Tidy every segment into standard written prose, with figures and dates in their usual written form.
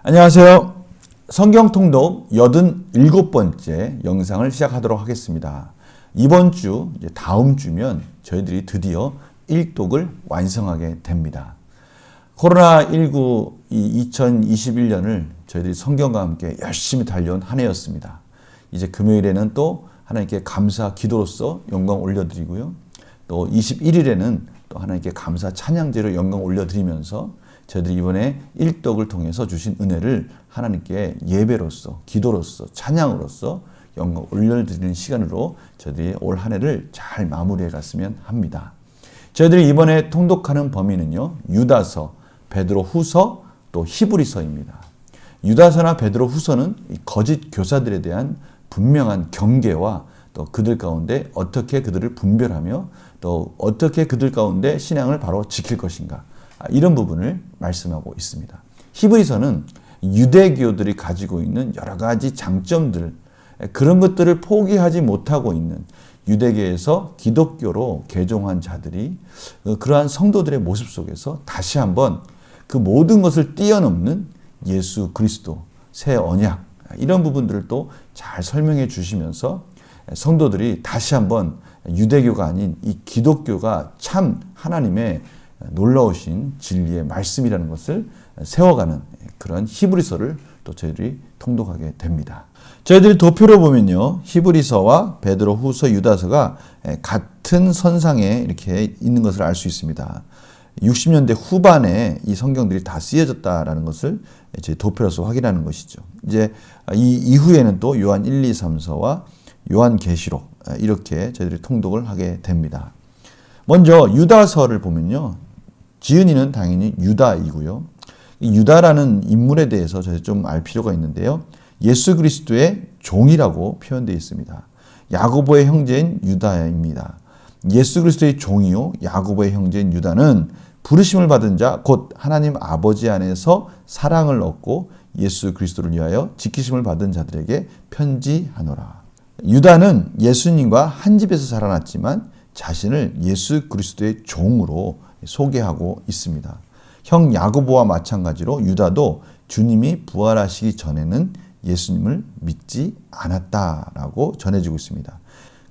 안녕하세요. 성경 통독 87번째 영상을 시작하도록 하겠습니다. 이번 주, 다음 주면 저희들이 드디어 1독을 완성하게 됩니다. 코로나19 2021년을 저희들이 성경과 함께 열심히 달려온 한 해였습니다. 이제 금요일에는 또 하나님께 감사 기도로서 영광 올려드리고요. 또 21일에는 또 하나님께 감사 찬양제로 영광 올려드리면서 저희들이 이번에 1독을 통해서 주신 은혜를 하나님께 예배로서, 기도로서, 찬양으로서 영광 올려드리는 시간으로 저희들이 올 한 해를 잘 마무리해 갔으면 합니다. 저희들이 이번에 통독하는 범위는요, 유다서, 베드로후서, 또 히브리서입니다. 유다서나 베드로후서는 거짓 교사들에 대한 분명한 경계와 또 그들 가운데 어떻게 그들을 분별하며 또 어떻게 그들 가운데 신앙을 바로 지킬 것인가, 이런 부분을 말씀하고 있습니다. 히브리서는 유대교들이 가지고 있는 여러 가지 장점들, 그런 것들을 포기하지 못하고 있는 유대교에서 기독교로 개종한 자들이 그러한 성도들의 모습 속에서 다시 한번 그 모든 것을 뛰어넘는 예수 그리스도, 새 언약, 이런 부분들을 또 잘 설명해 주시면서 성도들이 다시 한번 유대교가 아닌 이 기독교가 참 하나님의 놀라우신 진리의 말씀이라는 것을 세워가는 그런 히브리서를 또 저희들이 통독하게 됩니다. 저희들이 도표로 보면요, 히브리서와 베드로후서, 유다서가 같은 선상에 이렇게 있는 것을 알 수 있습니다. 60년대 후반에 이 성경들이 다 쓰여졌다라는 것을 제 도표로서 확인하는 것이죠. 이제 이 이후에는 또 요한 1, 2, 3서와 요한계시록, 이렇게 저희들이 통독을 하게 됩니다. 먼저 유다서를 보면요, 지은이는 당연히 유다이고요. 이 유다라는 인물에 대해서 저희 좀 알 필요가 있는데요. 예수 그리스도의 종이라고 표현되어 있습니다. 야고보의 형제인 유다입니다. 예수 그리스도의 종이요, 야고보의 형제인 유다는 부르심을 받은 자, 곧 하나님 아버지 안에서 사랑을 얻고 예수 그리스도를 위하여 지키심을 받은 자들에게 편지하노라. 유다는 예수님과 한 집에서 자라났지만 자신을 예수 그리스도의 종으로 소개하고 있습니다. 형 야고보와 마찬가지로 유다도 주님이 부활하시기 전에는 예수님을 믿지 않았다라고 전해지고 있습니다.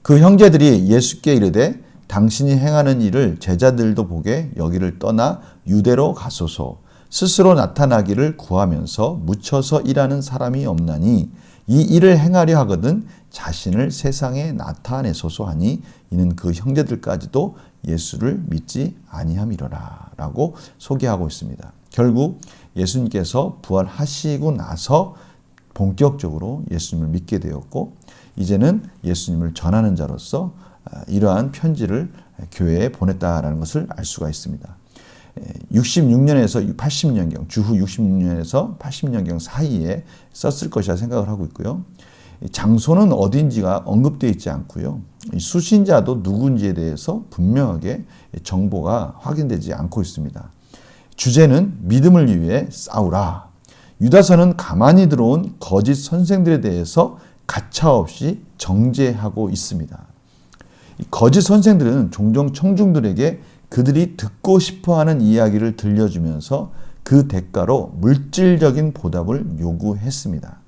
그 형제들이 예수께 이르되 당신이 행하는 일을 제자들도 보게 여기를 떠나 유대로 가소서, 스스로 나타나기를 구하면서 묻혀서 일하는 사람이 없나니 이 일을 행하려 하거든 자신을 세상에 나타내소서 하니 이는 그 형제들까지도 예수를 믿지 아니함이로라 라고 소개하고 있습니다. 결국 예수님께서 부활하시고 나서 본격적으로 예수님을 믿게 되었고, 이제는 예수님을 전하는 자로서 이러한 편지를 교회에 보냈다라는 것을 알 수가 있습니다. 66년에서 80년경, 주후 66년에서 80년경 사이에 썼을 것이라 생각을 하고 있고요. 장소는 어딘지가 언급되어 있지 않고요. 수신자도 누군지에 대해서 분명하게 정보가 확인되지 않고 있습니다. 주제는 믿음을 위해 싸우라. 유다서는 가만히 들어온 거짓 선생들에 대해서 가차없이 정죄하고 있습니다. 거짓 선생들은 종종 청중들에게 그들이 듣고 싶어하는 이야기를 들려주면서 그 대가로 물질적인 보답을 요구했습니다.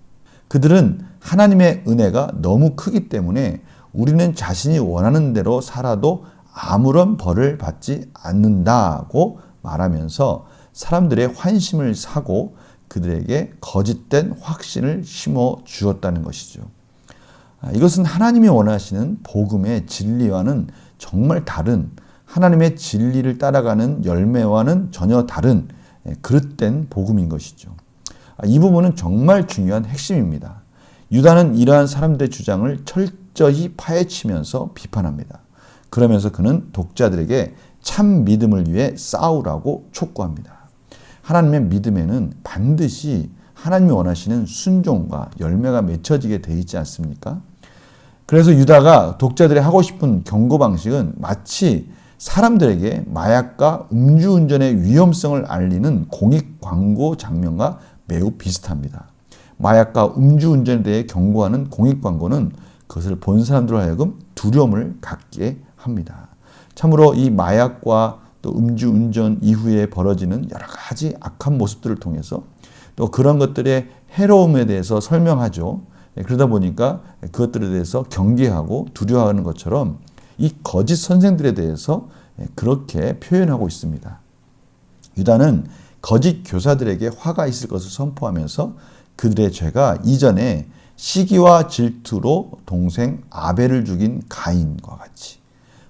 그들은 하나님의 은혜가 너무 크기 때문에 우리는 자신이 원하는 대로 살아도 아무런 벌을 받지 않는다고 말하면서 사람들의 환심을 사고 그들에게 거짓된 확신을 심어 주었다는 것이죠. 이것은 하나님이 원하시는 복음의 진리와는 정말 다른, 하나님의 진리를 따라가는 열매와는 전혀 다른 그릇된 복음인 것이죠. 이 부분은 정말 중요한 핵심입니다. 유다는 이러한 사람들의 주장을 철저히 파헤치면서 비판합니다. 그러면서 그는 독자들에게 참 믿음을 위해 싸우라고 촉구합니다. 하나님의 믿음에는 반드시 하나님이 원하시는 순종과 열매가 맺혀지게 되어 있지 않습니까? 그래서 유다가 독자들이 하고 싶은 경고 방식은 마치 사람들에게 마약과 음주운전의 위험성을 알리는 공익 광고 장면과 매우 비슷합니다. 마약과 음주운전에 대해 경고하는 공익 광고는 그것을 본 사람들로 하여금 두려움을 갖게 합니다. 참으로 이 마약과 또 음주운전 이후에 벌어지는 여러 가지 악한 모습들을 통해서 또 그런 것들의 해로움에 대해서 설명하죠. 그러다 보니까 그것들에 대해서 경계하고 두려워하는 것처럼 이 거짓 선생들에 대해서 그렇게 표현하고 있습니다. 유다는 거짓 교사들에게 화가 있을 것을 선포하면서 그들의 죄가 이전에 시기와 질투로 동생 아벨을 죽인 가인과 같이,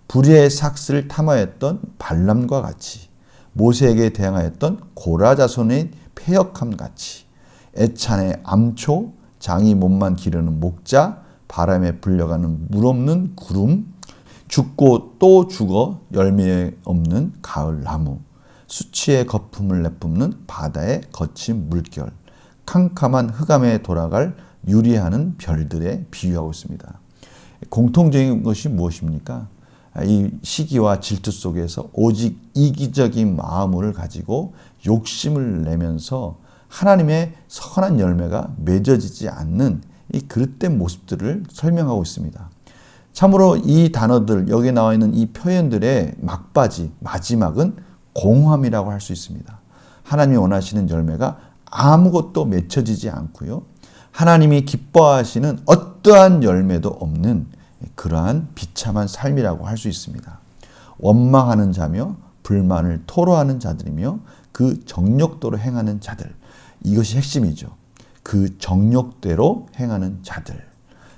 불의의 삭스를 탐하였던 발람과 같이, 모세에게 대항하였던 고라 자손의 패역함 같이, 애찬의 암초, 장이 몸만 기르는 목자, 바람에 불려가는 물 없는 구름, 죽고 또 죽어 열매 없는 가을 나무, 수치의 거품을 내뿜는 바다의 거친 물결, 캄캄한 흑암에 돌아갈 유리하는 별들에 비유하고 있습니다. 공통적인 것이 무엇입니까? 이 시기와 질투 속에서 오직 이기적인 마음을 가지고 욕심을 내면서 하나님의 선한 열매가 맺어지지 않는 이 그릇된 모습들을 설명하고 있습니다. 참으로 이 단어들, 여기 나와 있는 이 표현들의 막바지, 마지막은 공함이라고 할 수 있습니다. 하나님이 원하시는 열매가 아무것도 맺혀지지 않고요. 하나님이 기뻐하시는 어떠한 열매도 없는 그러한 비참한 삶이라고 할 수 있습니다. 원망하는 자며 불만을 토로하는 자들이며 그 정욕대로 행하는 자들. 이것이 핵심이죠. 그 정욕대로 행하는 자들.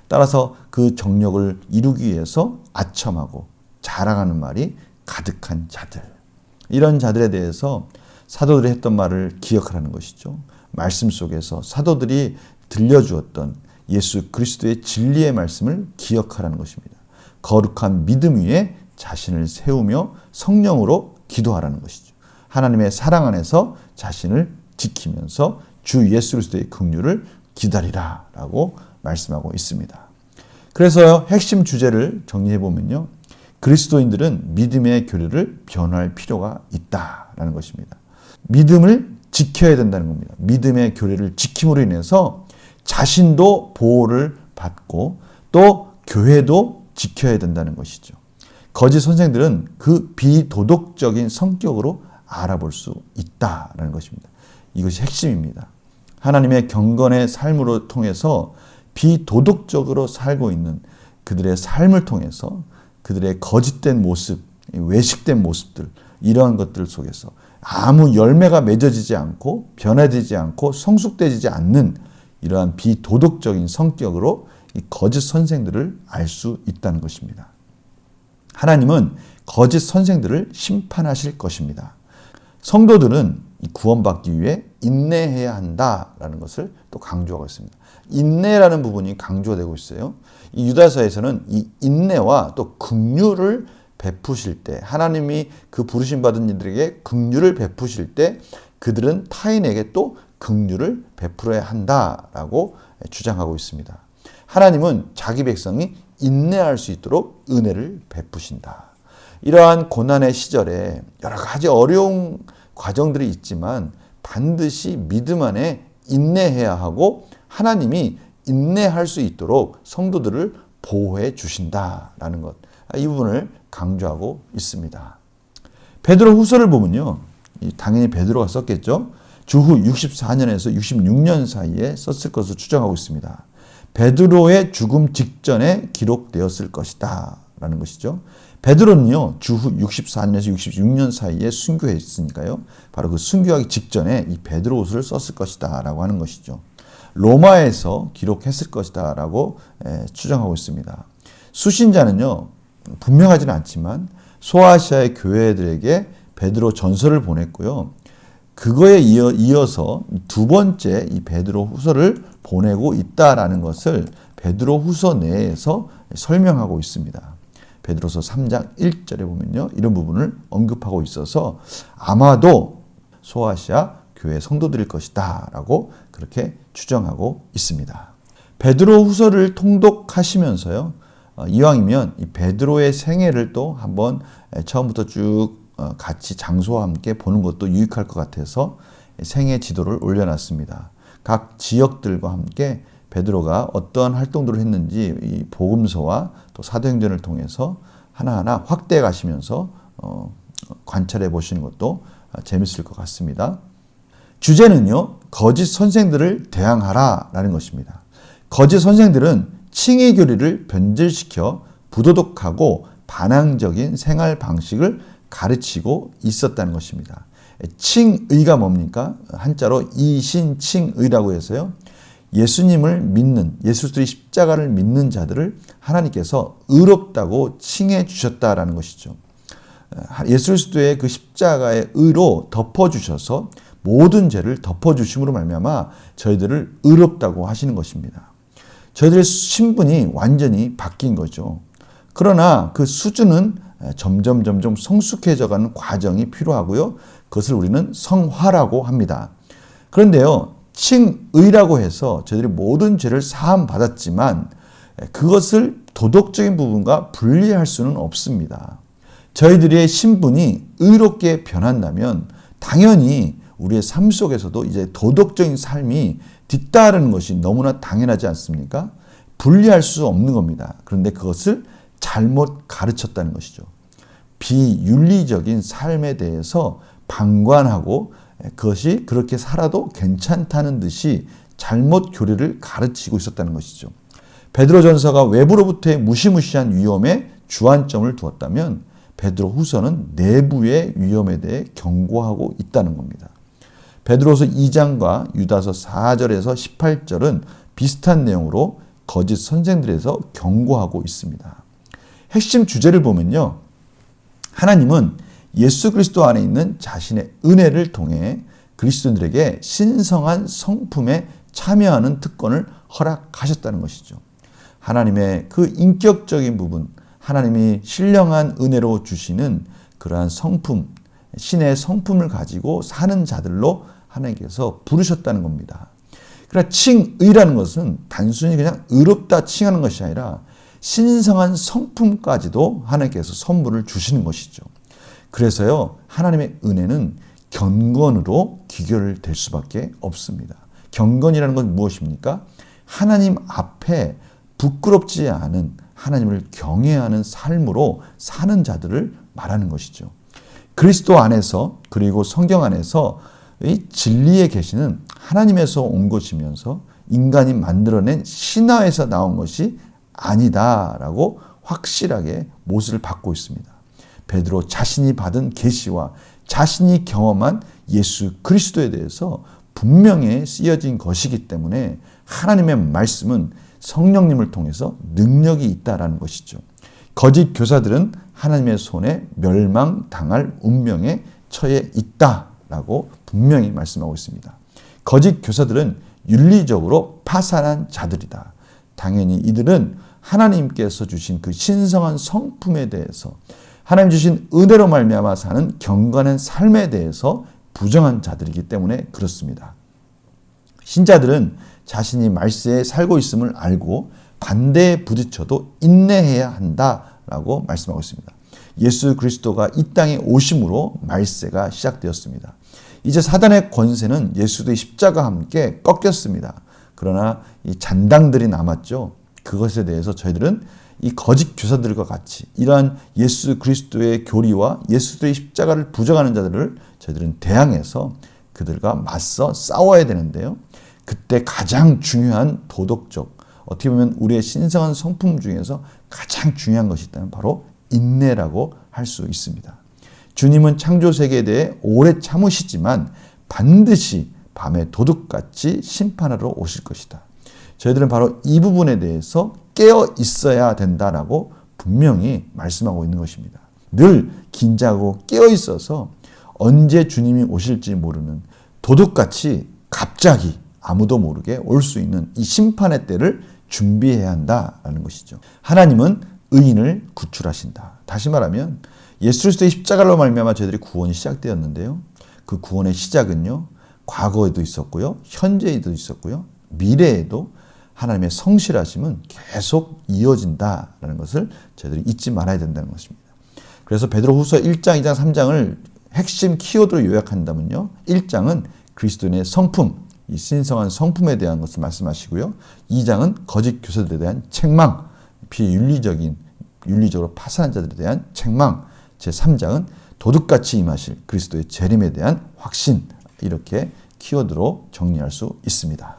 따라서 그 정욕을 이루기 위해서 아첨하고 자랑하는 말이 가득한 자들. 이런 자들에 대해서 사도들이 했던 말을 기억하라는 것이죠. 말씀 속에서 사도들이 들려주었던 예수 그리스도의 진리의 말씀을 기억하라는 것입니다. 거룩한 믿음 위에 자신을 세우며 성령으로 기도하라는 것이죠. 하나님의 사랑 안에서 자신을 지키면서 주 예수 그리스도의 긍휼을 기다리라 라고 말씀하고 있습니다. 그래서 핵심 주제를 정리해 보면요. 그리스도인들은 믿음의 교리를 변화할 필요가 있다라는 것입니다. 믿음을 지켜야 된다는 겁니다. 믿음의 교리를 지킴으로 인해서 자신도 보호를 받고 또 교회도 지켜야 된다는 것이죠. 거짓 선생들은 그 비도덕적인 성격으로 알아볼 수 있다라는 것입니다. 이것이 핵심입니다. 하나님의 경건의 삶으로 통해서 비도덕적으로 살고 있는 그들의 삶을 통해서 그들의 거짓된 모습, 외식된 모습들, 이러한 것들 속에서 아무 열매가 맺어지지 않고 변화되지 않고 성숙되지 않는 이러한 비도덕적인 성격으로 이 거짓 선생들을 알 수 있다는 것입니다. 하나님은 거짓 선생들을 심판하실 것입니다. 성도들은 구원받기 위해 인내해야 한다라는 것을 또 강조하고 있습니다. 인내라는 부분이 강조되고 있어요. 이 유다서에서는 이 인내와 또 긍휼을 베푸실 때, 하나님이 그 부르심 받은 이들에게 긍휼을 베푸실 때 그들은 타인에게 또 긍휼을 베풀어야 한다라고 주장하고 있습니다. 하나님은 자기 백성이 인내할 수 있도록 은혜를 베푸신다. 이러한 고난의 시절에 여러 가지 어려운 과정들이 있지만 반드시 믿음 안에 인내해야 하고 하나님이 인내할 수 있도록 성도들을 보호해 주신다라는 것. 이 부분을 강조하고 있습니다. 베드로 후서를 보면요. 당연히 베드로가 썼겠죠. 주후 64년에서 66년 사이에 썼을 것으로 추정하고 있습니다. 베드로의 죽음 직전에 기록되었을 것이다 라는 것이죠. 베드로는요. 주후 64년에서 66년 사이에 순교했으니까요. 바로 그 순교하기 직전에 이 베드로후서를 썼을 것이다 라고 하는 것이죠. 로마에서 기록했을 것이다 라고 추정하고 있습니다. 수신자는요. 분명하지는 않지만 소아시아의 교회들에게 베드로 전서를 보냈고요. 그거에 이어서 두 번째 이 베드로 후서를 보내고 있다라는 것을 베드로 후서 내에서 설명하고 있습니다. 베드로서 3장 1절에 보면요. 이런 부분을 언급하고 있어서 아마도 소아시아 교회 성도들일 것이다 라고 그렇게 추정하고 있습니다. 베드로 후서를 통독하시면서요. 이왕이면 이 베드로의 생애를 또 한번 처음부터 쭉 같이 장소와 함께 보는 것도 유익할 것 같아서 생애 지도를 올려놨습니다. 각 지역들과 함께 베드로가 어떠한 활동들을 했는지 이 복음서와 또 사도행전을 통해서 하나하나 확대해 가시면서 관찰해 보시는 것도 재밌을 것 같습니다. 주제는요. 거짓 선생들을 대항하라라는 것입니다. 거짓 선생들은 칭의 교리를 변질시켜 부도덕하고 반항적인 생활 방식을 가르치고 있었다는 것입니다. 칭의가 뭡니까? 한자로 이신칭의라고 해서요. 예수님을 믿는, 예수의 십자가를 믿는 자들을 하나님께서 의롭다고 칭해 주셨다라는 것이죠. 예수 그리스도의 그 십자가의 의로 덮어주셔서 모든 죄를 덮어주심으로 말미암아 저희들을 의롭다고 하시는 것입니다. 저희들의 신분이 완전히 바뀐 거죠. 그러나 그 수준은 점점 성숙해져가는 과정이 필요하고요. 그것을 우리는 성화라고 합니다. 그런데요, 칭의라고 해서 저희들이 모든 죄를 사함 받았지만 그것을 도덕적인 부분과 분리할 수는 없습니다. 저희들의 신분이 의롭게 변한다면 당연히 우리의 삶 속에서도 이제 도덕적인 삶이 뒤따르는 것이 너무나 당연하지 않습니까? 분리할 수 없는 겁니다. 그런데 그것을 잘못 가르쳤다는 것이죠. 비윤리적인 삶에 대해서 방관하고 그것이 그렇게 살아도 괜찮다는 듯이 잘못 교리를 가르치고 있었다는 것이죠. 베드로전서가 외부로부터의 무시무시한 위험에 주안점을 두었다면 베드로후서는 내부의 위험에 대해 경고하고 있다는 겁니다. 베드로서 2장과 유다서 4절에서 18절은 비슷한 내용으로 거짓 선생들에서 경고하고 있습니다. 핵심 주제를 보면요. 하나님은 예수 그리스도 안에 있는 자신의 은혜를 통해 그리스도인들에게 신성한 성품에 참여하는 특권을 허락하셨다는 것이죠. 하나님의 그 인격적인 부분, 하나님이 신령한 은혜로 주시는 그러한 성품, 신의 성품을 가지고 사는 자들로 하나님께서 부르셨다는 겁니다. 그러나 칭의라는 것은 단순히 그냥 의롭다 칭하는 것이 아니라 신성한 성품까지도 하나님께서 선물을 주시는 것이죠. 그래서요, 하나님의 은혜는 경건으로 귀결될 수밖에 없습니다. 경건이라는 건 무엇입니까? 하나님 앞에 부끄럽지 않은 하나님을 경외하는 삶으로 사는 자들을 말하는 것이죠. 그리스도 안에서 그리고 성경 안에서 이 진리에 계시는 하나님에서 온 것이면서 인간이 만들어낸 신화에서 나온 것이 아니다라고 확실하게 못을 받고 있습니다. 베드로 자신이 받은 계시와 자신이 경험한 예수 그리스도에 대해서 분명히 쓰여진 것이기 때문에 하나님의 말씀은 성령님을 통해서 능력이 있다라는 것이죠. 거짓 교사들은 하나님의 손에 멸망당할 운명에 처해 있다라고 분명히 말씀하고 있습니다. 거짓 교사들은 윤리적으로 파산한 자들이다. 당연히 이들은 하나님께서 주신 그 신성한 성품에 대해서 하나님 주신 은혜로 말미암아 사는 경건한 삶에 대해서 부정한 자들이기 때문에 그렇습니다. 신자들은 자신이 말세에 살고 있음을 알고 반대에 부딪혀도 인내해야 한다라고 말씀하고 있습니다. 예수 그리스도가 이 땅에 오심으로 말세가 시작되었습니다. 이제 사단의 권세는 예수의 십자가와 함께 꺾였습니다. 그러나 이 잔당들이 남았죠. 그것에 대해서 저희들은 이 거짓 교사들과 같이 이러한 예수 그리스도의 교리와 예수의 십자가를 부정하는 자들을 저희들은 대항해서 그들과 맞서 싸워야 되는데요. 그때 가장 중요한 도덕적, 어떻게 보면 우리의 신성한 성품 중에서 가장 중요한 것이 있다면 바로 인내라고 할 수 있습니다. 주님은 창조 세계에 대해 오래 참으시지만 반드시 밤에 도둑같이 심판하러 오실 것이다. 저희들은 바로 이 부분에 대해서 깨어 있어야 된다라고 분명히 말씀하고 있는 것입니다. 늘 긴장하고 깨어 있어서 언제 주님이 오실지 모르는 도둑같이 갑자기 아무도 모르게 올 수 있는 이 심판의 때를 준비해야 한다라는 것이죠. 하나님은 의인을 구출하신다. 다시 말하면 예수 그리스도의 십자가로 말미암아 저희들이 구원이 시작되었는데요. 그 구원의 시작은요. 과거에도 있었고요. 현재에도 있었고요. 미래에도 하나님의 성실하심은 계속 이어진다라는 것을 저희들이 잊지 말아야 된다는 것입니다. 그래서 베드로후서 1장, 2장, 3장을 핵심 키워드로 요약한다면요. 1장은 그리스도인의 성품, 이 신성한 성품에 대한 것을 말씀하시고요. 2장은 거짓 교사들에 대한 책망, 윤리적으로 파산한 자들에 대한 책망, 제3장은 도둑같이 임하실 그리스도의 재림에 대한 확신, 이렇게 키워드로 정리할 수 있습니다.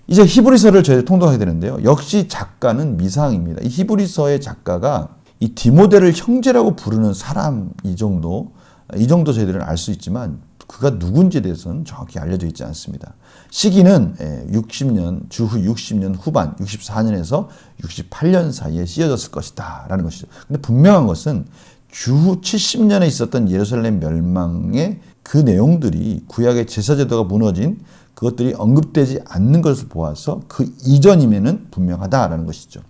이제 히브리서를 저희가 통독하게 되는데요. 역시 작가는 미상입니다. 이 히브리서의 작가가 이 디모데를 형제라고 부르는 사람 이 정도 저희들은 알 수 있지만 그가 누군지에 대해서는 정확히 알려져 있지 않습니다. 시기는 60년, 주후 60년 후반, 64년에서 68년 사이에 쓰여졌을 것이다 라는 것이죠. 근데 분명한 것은 주후 70년에 있었던 예루살렘 멸망의 그 내용들이 구약의 제사제도가 무너진 그것들이 언급되지 않는 것을 보아서 그 이전임에는 분명하다라는 것이죠.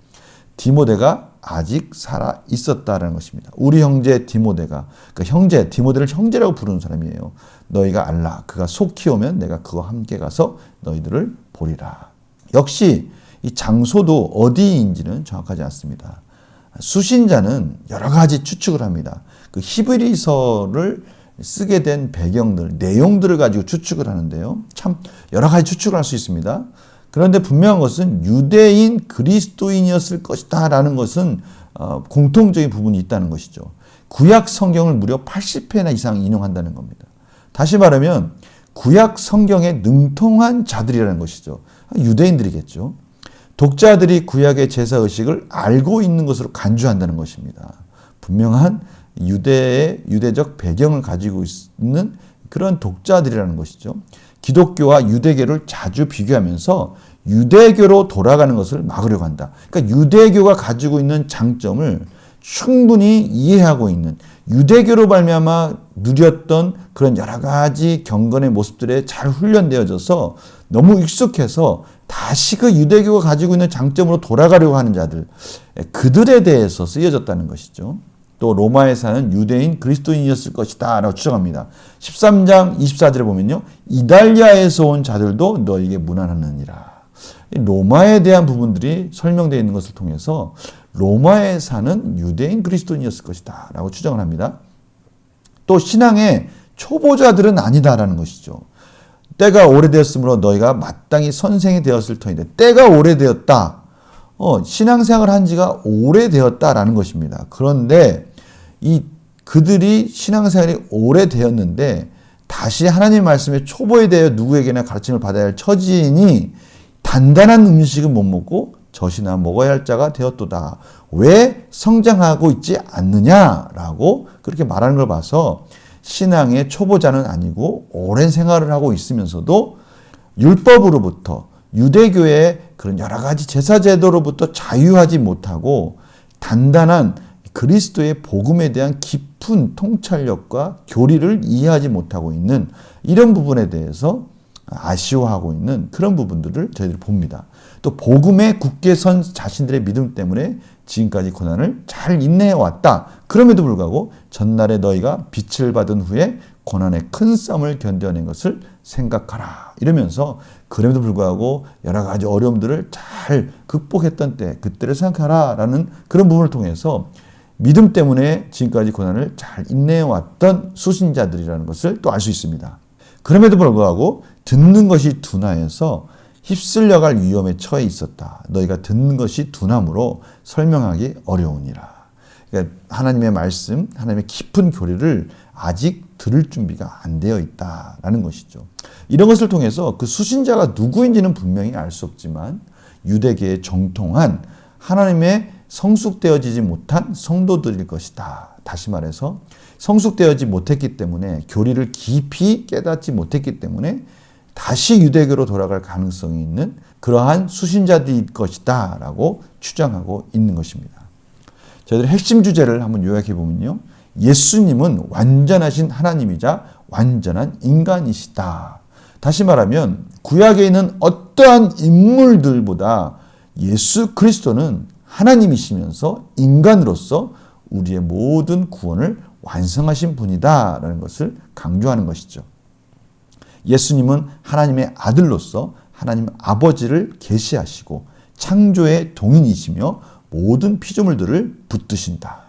디모데가 아직 살아 있었다라는 것입니다. 우리 형제 디모데가, 그러니까 디모데를 형제라고 부르는 사람이에요. 너희가 알라. 그가 속히 오면 내가 그와 함께 가서 너희들을 보리라. 역시 이 장소도 어디인지는 정확하지 않습니다. 수신자는 여러 가지 추측을 합니다. 그 히브리서를 쓰게 된 배경들, 내용들을 가지고 추측을 하는데요. 참 여러 가지 추측을 할 수 있습니다. 그런데 분명한 것은 유대인 그리스도인이었을 것이다 라는 것은 공통적인 부분이 있다는 것이죠. 구약 성경을 무려 80회나 이상 인용한다는 겁니다. 다시 말하면 구약 성경에 능통한 자들이라는 것이죠. 유대인들이겠죠. 독자들이 구약의 제사의식을 알고 있는 것으로 간주한다는 것입니다. 분명한 유대적 배경을 가지고 있는 그런 독자들이라는 것이죠. 기독교와 유대교를 자주 비교하면서 유대교로 돌아가는 것을 막으려고 한다. 그러니까 유대교가 가지고 있는 장점을 충분히 이해하고 있는, 유대교로 말미암아 누렸던 그런 여러 가지 경건의 모습들에 잘 훈련되어져서 너무 익숙해서 다시 그 유대교가 가지고 있는 장점으로 돌아가려고 하는 자들, 그들에 대해서 쓰여졌다는 것이죠. 또 로마에 사는 유대인 그리스도인이었을 것이다 라고 추정합니다. 13장 24절에 보면요. 이달리아에서 온 자들도 너에게 문안하느니라. 로마에 대한 부분들이 설명되어 있는 것을 통해서 로마에 사는 유대인 그리스도인이었을 것이다 라고 추정을 합니다. 또 신앙의 초보자들은 아니다라는 것이죠. 때가 오래되었으므로 너희가 마땅히 선생이 되었을 터인데, 때가 오래되었다. 신앙생활을 한 지가 오래되었다라는 것입니다. 그런데 그들이 신앙생활이 오래되었는데 다시 하나님 말씀의 초보에 대해 누구에게나 가르침을 받아야 할 처지이니 단단한 음식은 못 먹고 젖이나 먹어야 할 자가 되었도다. 왜 성장하고 있지 않느냐라고 그렇게 말하는 걸 봐서 신앙의 초보자는 아니고 오랜 생활을 하고 있으면서도 율법으로부터, 유대교의 그런 여러 가지 제사제도로부터 자유하지 못하고 단단한 그리스도의 복음에 대한 깊은 통찰력과 교리를 이해하지 못하고 있는 이런 부분에 대해서 아쉬워하고 있는 그런 부분들을 저희들이 봅니다. 또 복음에 굳게 선 자신들의 믿음 때문에 지금까지 고난을 잘 인내해왔다. 그럼에도 불구하고 전날에 너희가 빛을 받은 후에 고난의 큰 싸움을 견뎌낸 것을 생각하라. 이러면서 그럼에도 불구하고 여러 가지 어려움들을 잘 극복했던 때, 그때를 생각하라 라는 그런 부분을 통해서 믿음 때문에 지금까지 고난을 잘 인내해왔던 수신자들이라는 것을 또 알 수 있습니다. 그럼에도 불구하고 듣는 것이 둔하여서 휩쓸려 갈 위험에 처해 있었다. 너희가 듣는 것이 둔함으로 설명하기 어려우니라. 그러니까 하나님의 말씀, 하나님의 깊은 교리를 아직 들을 준비가 안 되어 있다라는 것이죠. 이런 것을 통해서 그 수신자가 누구인지는 분명히 알 수 없지만 유대계에 정통한 하나님의 성숙되어지지 못한 성도들일 것이다. 다시 말해서 성숙되어지 못했기 때문에, 교리를 깊이 깨닫지 못했기 때문에 다시 유대교로 돌아갈 가능성이 있는 그러한 수신자들일 것이다 라고 추정하고 있는 것입니다. 저희들의 핵심 주제를 한번 요약해 보면요. 예수님은 완전하신 하나님이자 완전한 인간이시다. 다시 말하면 구약에 있는 어떠한 인물들보다 예수 그리스도는 하나님이시면서 인간으로서 우리의 모든 구원을 완성하신 분이다 라는 것을 강조하는 것이죠. 예수님은 하나님의 아들로서 하나님 아버지를 계시하시고 창조의 동인이시며 모든 피조물들을 붙드신다.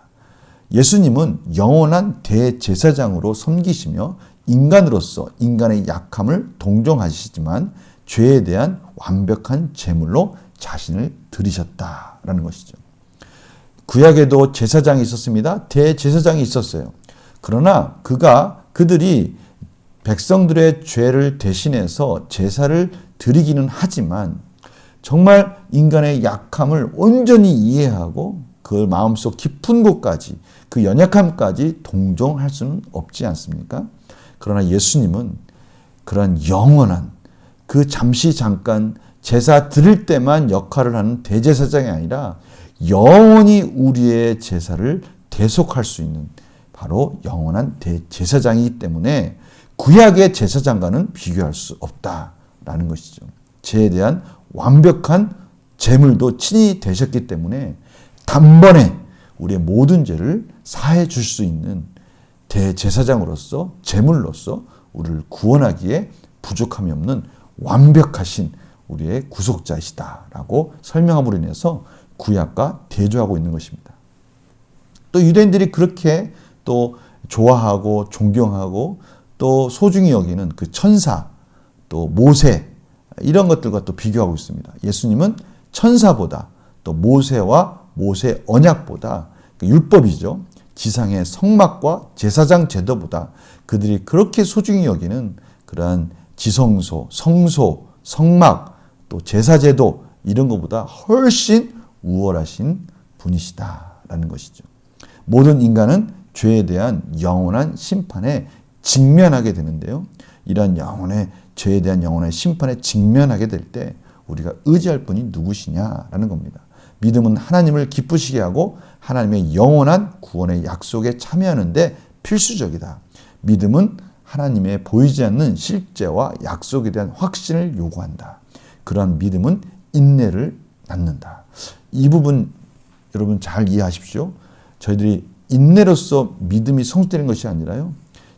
예수님은 영원한 대제사장으로 섬기시며 인간으로서 인간의 약함을 동정하시지만 죄에 대한 완벽한 제물로 자신을 드리셨다라는 것이죠. 구약에도 제사장이 있었습니다. 대제사장이 있었어요. 그러나 그들이 백성들의 죄를 대신해서 제사를 드리기는 하지만 정말 인간의 약함을 온전히 이해하고 그 마음속 깊은 곳까지 그 연약함까지 동정할 수는 없지 않습니까? 그러나 예수님은 그런 영원한 그 잠시 잠깐 제사 드릴 때만 역할을 하는 대제사장이 아니라 영원히 우리의 제사를 대속할 수 있는 바로 영원한 대제사장이기 때문에 구약의 제사장과는 비교할 수 없다라는 것이죠. 죄에 대한 완벽한 제물도 친히 되셨기 때문에 단번에 우리의 모든 죄를 사해 줄 수 있는 대제사장으로서 제물로서 우리를 구원하기에 부족함이 없는 완벽하신 우리의 구속자이시다라고 설명함으로 인해서 구약과 대조하고 있는 것입니다. 또 유대인들이 그렇게 또 좋아하고 존경하고 또 소중히 여기는 그 천사, 또 모세 이런 것들과 또 비교하고 있습니다. 예수님은 천사보다 또 모세와 모세 언약보다 율법이죠. 지상의 성막과 제사장 제도보다 그들이 그렇게 소중히 여기는 그러한 지성소, 성소, 성막, 또 제사제도 이런 것보다 훨씬 우월하신 분이시다라는 것이죠. 모든 인간은 죄에 대한 영원한 심판에 직면하게 되는데요. 이러한 영혼의 죄에 대한 영혼의 심판에 직면하게 될 때 우리가 의지할 분이 누구시냐라는 겁니다. 믿음은 하나님을 기쁘시게 하고 하나님의 영원한 구원의 약속에 참여하는데 필수적이다. 믿음은 하나님의 보이지 않는 실제와 약속에 대한 확신을 요구한다. 그러한 믿음은 인내를 낳는다. 이 부분 여러분 잘 이해하십시오. 저희들이 인내로서 믿음이 성숙되는 것이 아니라요.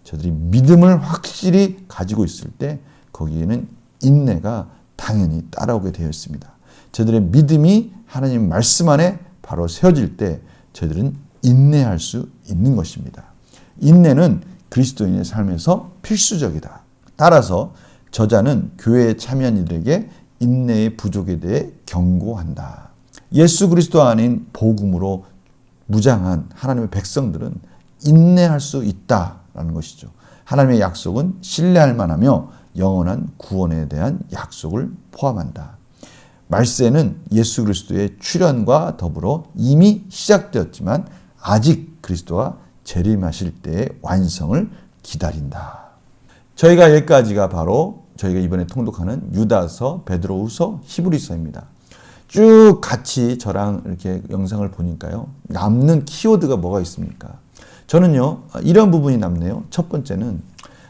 저희들이 믿음을 확실히 가지고 있을 때 거기에는 인내가 당연히 따라오게 되어 있습니다. 저희들의 믿음이 하나님 말씀 안에 바로 세워질 때 저희들은 인내할 수 있는 것입니다. 인내는 그리스도인의 삶에서 필수적이다. 따라서 저자는 교회에 참여한 이들에게 인내의 부족에 대해 경고한다. 예수 그리스도 아닌 복음으로 무장한 하나님의 백성들은 인내할 수 있다라는 것이죠. 하나님의 약속은 신뢰할 만하며 영원한 구원에 대한 약속을 포함한다. 말세는 예수 그리스도의 출현과 더불어 이미 시작되었지만 아직 그리스도가 재림하실 때의 완성을 기다린다. 저희가 여기까지가 바로 저희가 이번에 통독하는 유다서, 베드로후서, 히브리서입니다. 쭉 같이 저랑 이렇게 영상을 보니까요. 남는 키워드가 뭐가 있습니까? 저는요, 이런 부분이 남네요. 첫 번째는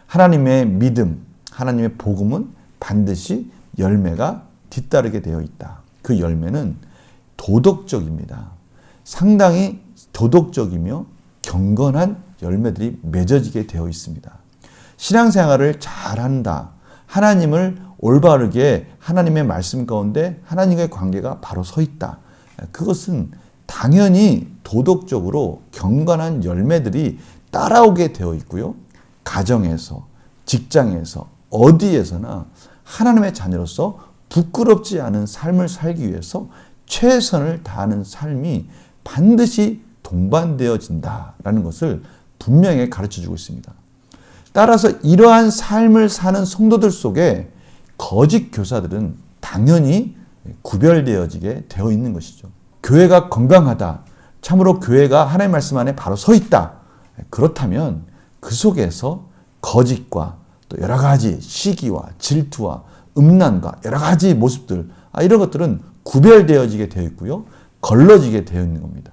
하나님의 믿음, 하나님의 복음은 반드시 열매가 뒤따르게 되어 있다. 그 열매는 도덕적입니다. 상당히 도덕적이며 경건한 열매들이 맺어지게 되어 있습니다. 신앙생활을 잘한다. 하나님을 올바르게 하나님의 말씀 가운데 하나님과의 관계가 바로 서 있다. 그것은 당연히 도덕적으로 경건한 열매들이 따라오게 되어 있고요. 가정에서, 직장에서, 어디에서나 하나님의 자녀로서 부끄럽지 않은 삶을 살기 위해서 최선을 다하는 삶이 반드시 동반되어진다라는 것을 분명히 가르쳐주고 있습니다. 따라서 이러한 삶을 사는 성도들 속에 거짓 교사들은 당연히 구별되어지게 되어 있는 것이죠. 교회가 건강하다. 참으로 교회가 하나님의 말씀 안에 바로 서 있다. 그렇다면 그 속에서 거짓과 또 여러 가지 시기와 질투와 음란과 여러 가지 모습들 이런 것들은 구별되어지게 되어 있고요. 걸러지게 되어 있는 겁니다.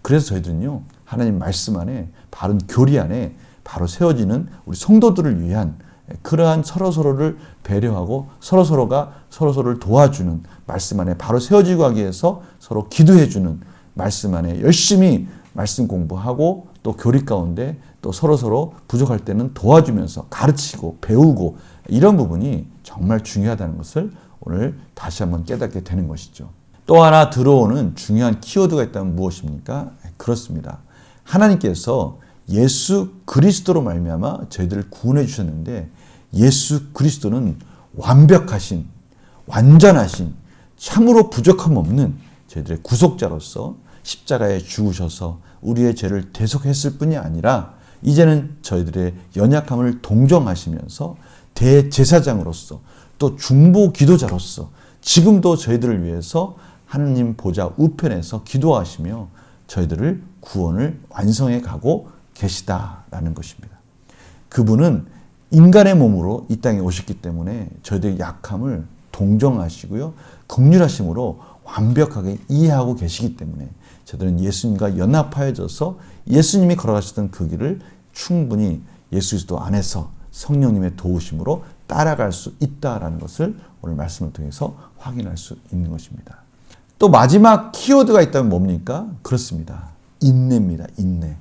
그래서 저희들은요. 하나님 말씀 안에 바른 교리 안에 바로 세워지는 우리 성도들을 위한 그러한 서로서로를 배려하고 서로서로가 서로서로를 도와주는 말씀 안에 바로 세워지고 하기 위해서 서로 기도해주는 말씀 안에 열심히 말씀 공부하고 또 교리 가운데 또 서로서로 부족할 때는 도와주면서 가르치고 배우고 이런 부분이 정말 중요하다는 것을 오늘 다시 한번 깨닫게 되는 것이죠. 또 하나 들어오는 중요한 키워드가 있다면 무엇입니까? 그렇습니다. 하나님께서 예수 그리스도로 말미암아 저희들을 구원해 주셨는데 예수 그리스도는 완벽하신, 완전하신, 참으로 부족함 없는 저희들의 구속자로서 십자가에 죽으셔서 우리의 죄를 대속했을 뿐이 아니라 이제는 저희들의 연약함을 동정하시면서 대제사장으로서 또 중보 기도자로서 지금도 저희들을 위해서 하느님 보좌 우편에서 기도하시며 저희들을 구원을 완성해 가고 계시다라는 것입니다. 그분은 인간의 몸으로 이 땅에 오셨기 때문에 저희들의 약함을 동정하시고요. 긍휼하심으로 완벽하게 이해하고 계시기 때문에 저희들은 예수님과 연합하여져서 예수님이 걸어가셨던 그 길을 충분히 예수 그리스도 안에서 성령님의 도우심으로 따라갈 수 있다라는 것을 오늘 말씀을 통해서 확인할 수 있는 것입니다. 또 마지막 키워드가 있다면 뭡니까? 그렇습니다. 인내입니다. 인내.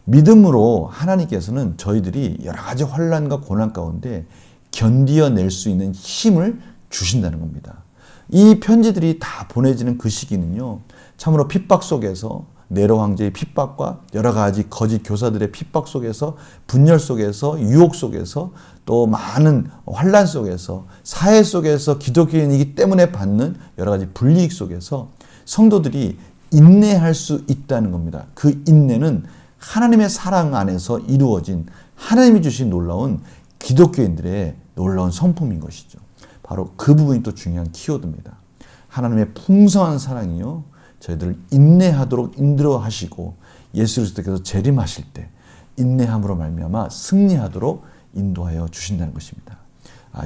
믿음으로 하나님께서는 저희들이 여러 가지 환난과 고난 가운데 견디어낼 수 있는 힘을 주신다는 겁니다. 이 편지들이 다 보내지는 그 시기는요, 참으로 핍박 속에서 네로 황제의 핍박과 여러 가지 거짓 교사들의 핍박 속에서, 분열 속에서, 유혹 속에서, 또 많은 환난 속에서, 사회 속에서 기독교인이기 때문에 받는 여러 가지 불이익 속에서 성도들이 인내할 수 있다는 겁니다. 그 인내는 하나님의 사랑 안에서 이루어진 하나님이 주신 놀라운 기독교인들의 놀라운 성품인 것이죠. 바로 그 부분이 또 중요한 키워드입니다. 하나님의 풍성한 사랑이요, 저희들을 인내하도록 인도하시고 예수 그리스도께서 재림하실 때 인내함으로 말미암아 승리하도록 인도하여 주신다는 것입니다.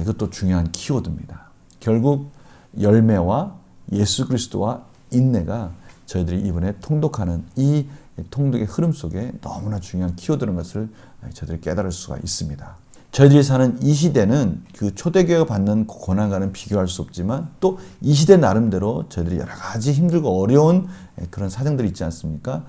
이것도 중요한 키워드입니다. 결국 열매와 예수 그리스도와 인내가 저희들이 이번에 통독하는 이 통독의 흐름 속에 너무나 중요한 키워드라는 것을 저희들이 깨달을 수가 있습니다. 저희들이 사는 이 시대는 그 초대교회가 받는 고난과는 비교할 수 없지만 또 이 시대 나름대로 저희들이 여러 가지 힘들고 어려운 그런 사정들이 있지 않습니까?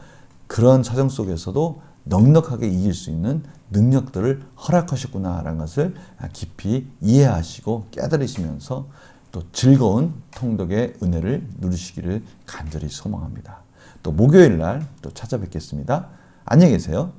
그런 사정 속에서도 넉넉하게 이길 수 있는 능력들을 허락하셨구나라는 것을 깊이 이해하시고 깨달으시면서 또 즐거운 통독의 은혜를 누리시기를 간절히 소망합니다. 또 목요일 날 또 찾아뵙겠습니다. 안녕히 계세요.